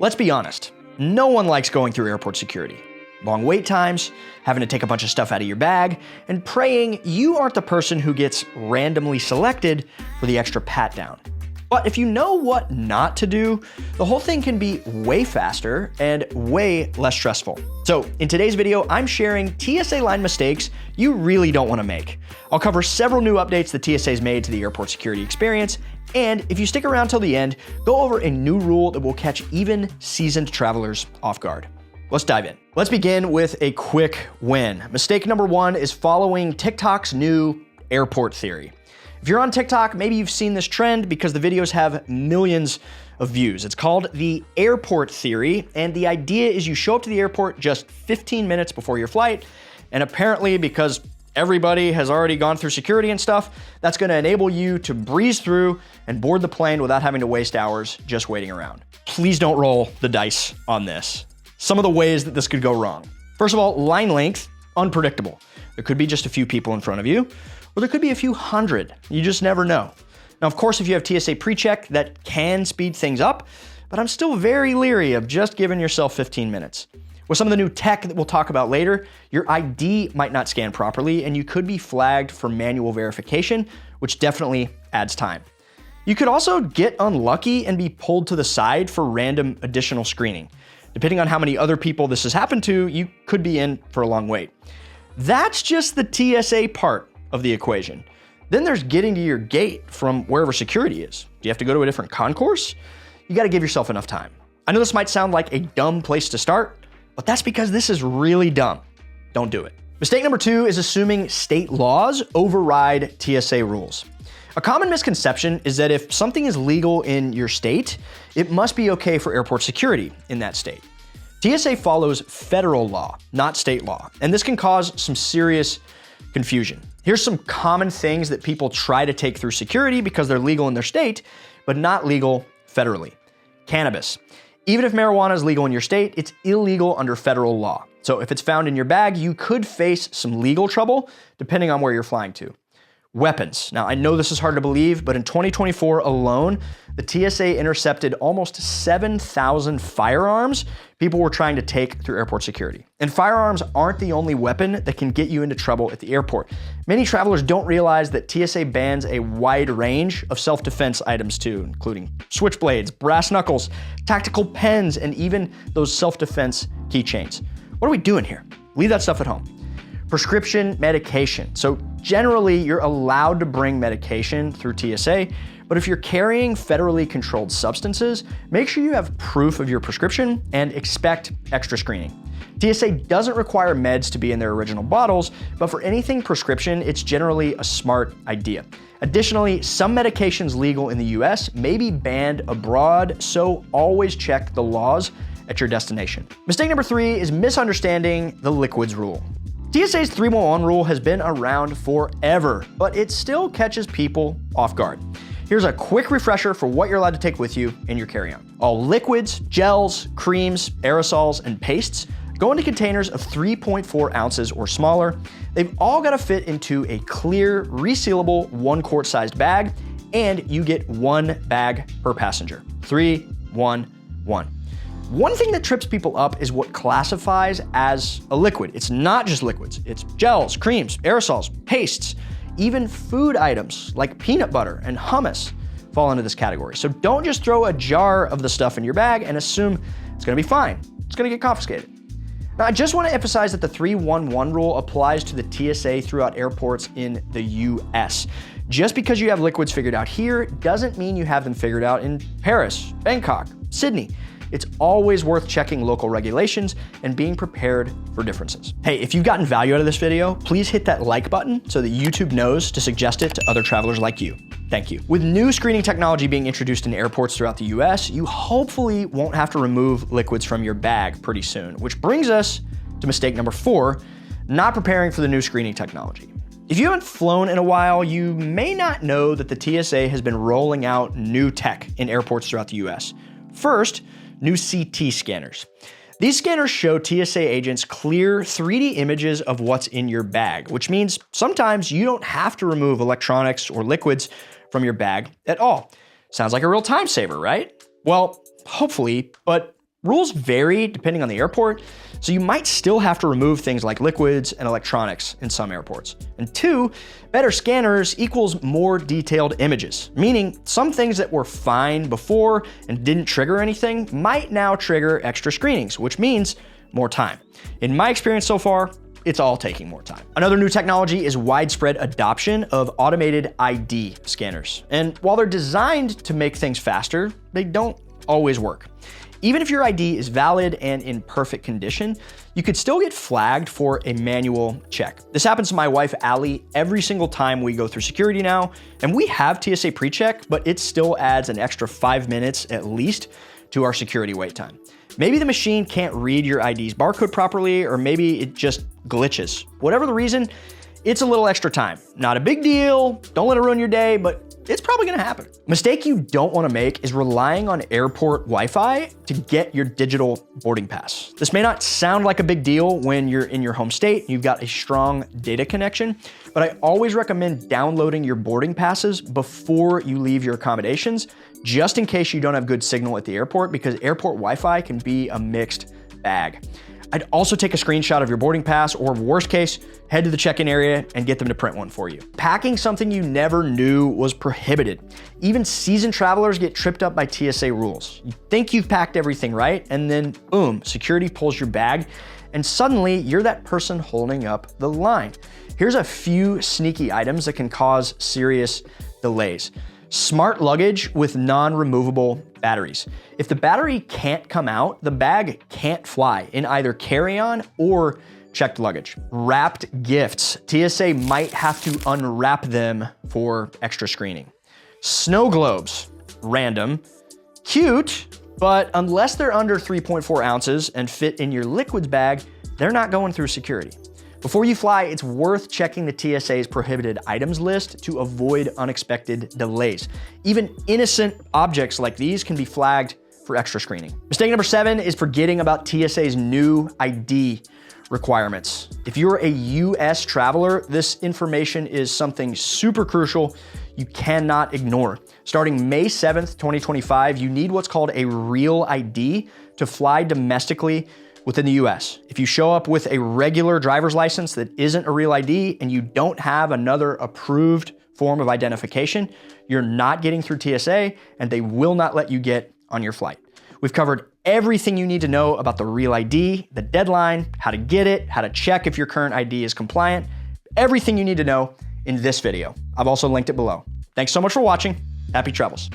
Let's be honest, no one likes going through airport security. Long wait times, having to take a bunch of stuff out of your bag, and praying you aren't the person who gets randomly selected for the extra pat down. But if you know what not to do, the whole thing can be way faster and way less stressful. So in today's video, I'm sharing TSA line mistakes you really don't want to make. I'll cover several new updates the TSA's made to the airport security experience, and if you stick around till the end, go over a new rule that will catch even seasoned travelers off guard. Let's dive in. Let's begin with a quick win. Mistake number one is following TikTok's new airport theory. If you're on TikTok, maybe you've seen this trend because the videos have millions of views. It's called the airport theory, and the idea is you show up to the airport just 15 minutes before your flight, and apparently because everybody has already gone through security and stuff, that's gonna enable you to breeze through and board the plane without having to waste hours just waiting around. Please don't roll the dice on this. Some of the ways that this could go wrong. First of all, line length, unpredictable. There could be just a few people in front of you, or there could be a few hundred. You just never know. Now, of course, if you have TSA pre-check, that can speed things up, but I'm still very leery of just giving yourself 15 minutes. With some of the new tech that we'll talk about later, your ID might not scan properly, and you could be flagged for manual verification, which definitely adds time. You could also get unlucky and be pulled to the side for random additional screening. Depending on how many other people this has happened to, you could be in for a long wait. That's just the TSA part of the equation. Then there's getting to your gate from wherever security is. Do you have to go to a different concourse? You gotta give yourself enough time. I know this might sound like a dumb place to start, but that's because this is really dumb. Don't do it. Mistake number two is assuming state laws override TSA rules. A common misconception is that if something is legal in your state, it must be okay for airport security in that state. TSA follows federal law, not state law, and this can cause some serious confusion. Here's some common things that people try to take through security because they're legal in their state, but not legal federally. Cannabis. Even if marijuana is legal in your state, it's illegal under federal law. So if it's found in your bag, you could face some legal trouble depending on where you're flying to. Weapons. Now, I know this is hard to believe, but in 2024 alone, the TSA intercepted almost 7,000 firearms people were trying to take through airport security. And firearms aren't the only weapon that can get you into trouble at the airport. Many travelers don't realize that TSA bans a wide range of self-defense items too, including switchblades, brass knuckles, tactical pens, and even those self-defense keychains. What are we doing here? Leave that stuff at home. Prescription medication. So generally, you're allowed to bring medication through TSA, but if you're carrying federally controlled substances, make sure you have proof of your prescription and expect extra screening. TSA doesn't require meds to be in their original bottles, but for anything prescription, it's generally a smart idea. Additionally, some medications legal in the US may be banned abroad, so always check the laws at your destination. Mistake number three is misunderstanding the liquids rule. TSA's 311 rule has been around forever, but it still catches people off guard. Here's a quick refresher for what you're allowed to take with you in your carry-on. All liquids, gels, creams, aerosols, and pastes go into containers of 3.4 ounces or smaller. They've all got to fit into a clear, resealable 1 quart sized bag, and you get 1 bag per passenger. 3, 1, 1. One thing that trips people up is what classifies as a liquid. It's not just liquids. It's gels, creams, aerosols, pastes, even food items like peanut butter and hummus fall into this category. So don't just throw a jar of the stuff in your bag and assume it's gonna be fine. It's gonna get confiscated. Now, I just wanna emphasize that the 311 rule applies to the TSA throughout airports in the US. Just because you have liquids figured out here doesn't mean you have them figured out in Paris, Bangkok, Sydney. It's always worth checking local regulations and being prepared for differences. Hey, if you've gotten value out of this video, please hit that like button so that YouTube knows to suggest it to other travelers like you. Thank you. With new screening technology being introduced in airports throughout the US, you hopefully won't have to remove liquids from your bag pretty soon, which brings us to mistake number 4, not preparing for the new screening technology. If you haven't flown in a while, you may not know that the TSA has been rolling out new tech in airports throughout the US. First, new CT scanners. These scanners show TSA agents clear 3D images of what's in your bag, which means sometimes you don't have to remove electronics or liquids from your bag at all. Sounds like a real time saver, right? Well, hopefully, but Rules vary depending on the airport, so you might still have to remove things like liquids and electronics in some airports. And 2, better scanners equals more detailed images, meaning some things that were fine before and didn't trigger anything might now trigger extra screenings, which means more time. In my experience so far, it's all taking more time. Another new technology is widespread adoption of automated ID scanners. And while they're designed to make things faster, they don't always work. Even if your ID is valid and in perfect condition, you could still get flagged for a manual check. This happens to my wife, Allie, every single time we go through security now, and we have TSA PreCheck, but it still adds an extra 5 minutes at least to our security wait time. Maybe the machine can't read your ID's barcode properly, or maybe it just glitches. Whatever the reason, it's a little extra time. Not a big deal, don't let it ruin your day, but it's probably gonna happen. A mistake you don't wanna make is relying on airport Wi-Fi to get your digital boarding pass. This may not sound like a big deal when you're in your home state and you've got a strong data connection, but I always recommend downloading your boarding passes before you leave your accommodations, just in case you don't have good signal at the airport, because airport Wi-Fi can be a mixed bag. I'd also take a screenshot of your boarding pass, or worst case, head to the check-in area and get them to print one for you. Packing something you never knew was prohibited. Even seasoned travelers get tripped up by TSA rules. You think you've packed everything right, and then boom, security pulls your bag, and suddenly you're that person holding up the line. Here's a few sneaky items that can cause serious delays. Smart luggage with non-removable batteries. If the battery can't come out, the bag can't fly in either carry-on or checked luggage. Wrapped gifts. TSA might have to unwrap them for extra screening. Snow globes. Random. Cute, but unless they're under 3.4 ounces and fit in your liquids bag, they're not going through security. Before you fly, it's worth checking the TSA's prohibited items list to avoid unexpected delays. Even innocent objects like these can be flagged for extra screening. Mistake number 7 is forgetting about TSA's new ID requirements. If you're a US traveler, this information is something super crucial you cannot ignore. Starting May 7th, 2025, you need what's called a real ID to fly domestically within the US. If you show up with a regular driver's license that isn't a real ID and you don't have another approved form of identification, you're not getting through TSA and they will not let you get on your flight. We've covered everything you need to know about the real ID, the deadline, how to get it, how to check if your current ID is compliant, everything you need to know in this video. I've also linked it below. Thanks so much for watching. Happy travels.